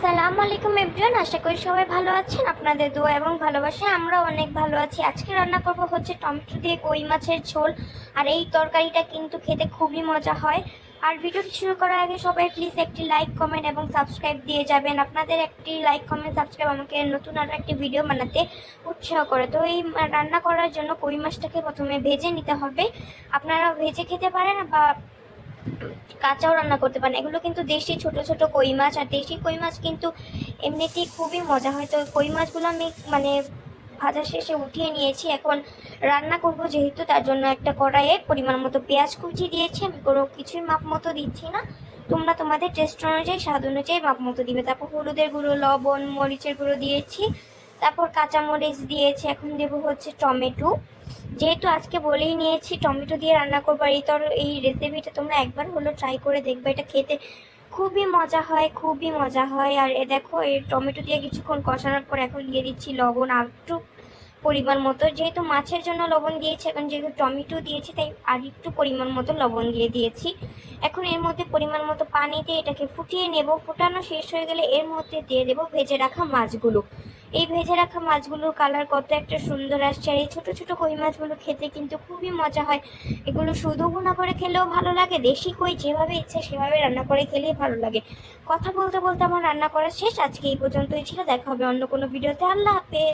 সালামু আলাইকুম এভরিওয়ান, আশা করি সবাই ভালো আছেন। আপনাদের দোয়া এবং ভালোবাসায় আমরা অনেক ভালো আছি। আজকে রান্না করব হচ্ছে টমেটো দিয়ে কই মাছের ঝোল। আর এই তরকারিটা কিন্তু খেতে খুবই মজা হয়। আর ভিডিওটি শুরু করার আগে সবাই প্লিজ একটি লাইক, কমেন্ট এবং সাবস্ক্রাইব দিয়ে যাবেন। আপনাদের একটি লাইক, কমেন্ট, সাবস্ক্রাইব আমাকে নতুন আরও একটি ভিডিও বানাতে উৎসাহ করে। তো এই রান্না করার জন্য কই মাছটাকে প্রথমে ভেজে নিতে হবে। আপনারা ভেজে খেতে পারেন বা কাঁচাও রান্না করতে পারেন। এগুলো কিন্তু দেশি ছোট ছোট কই মাছ, আর দেশি কই মাছ কিন্তু এমনিতেই খুবই মজা হয়। তো কই মাছগুলো আমি ভাজা শেষে উঠিয়ে নিয়েছি। এখন রান্না করব যেহেতু, তার জন্য একটা কড়াইয়ে পরিমাণ মতো পেঁয়াজ কুচি দিয়েছি। আমি কোনো কিছুই মাপ মতো দিচ্ছি না, তোমরা তোমাদের টেস্ট অনুযায়ী, স্বাদ অনুযায়ী মাপ মতো দিবে। তারপর হলুদের গুঁড়ো, লবণ, মরিচের গুঁড়ো দিয়েছি। তারপর কাঁচামরিচ দিয়েছি। এখন দেবো হচ্ছে টমেটো। যেহেতু আজকে বলেই নিয়েছি টমেটো দিয়ে রান্না করবো, এই রেসিপিটা তোমরা একবার হলো ট্রাই করে দেখবে। এটা খেতে খুবই মজা হয়, খুবই মজা হয়। আর দেখো, এই টমেটো দিয়ে কিছুক্ষণ কষানোর পর এখন দিয়ে দিচ্ছি লবণ আর একটু পরিমাণ মতো। যেহেতু মাছের জন্য লবণ দিয়েছি, এখন যেহেতু টমেটো দিয়েছি তাই আর একটু পরিমাণ মতো লবণ দিয়ে দিয়েছি। এখন এর মধ্যে পরিমাণ মতো পানি দিয়ে এটাকে ফুটিয়ে নেব। ফোটানো শেষ হয়ে গেলে এর মধ্যে দিয়ে দেবো ভেজে রাখা মাছগুলো। এই ভেজে রাখা মাছগুলোর কালার কত একটা সুন্দর আসছে। আর এই ছোটো ছোটো কই মাছগুলো খেতে কিন্তু খুবই মজা হয়। এগুলো শুধু ভুনা করে খেলেও ভালো লাগে, দেশি কই যেভাবে ইচ্ছে সেভাবে রান্না করে খেলেই ভালো লাগে। কথা বলতে বলতে আমার রান্না করা শেষ। আজকে এই পর্যন্তই ছিল, দেখা হবে অন্য কোনো ভিডিওতে। আল্লাহ হাফেজ।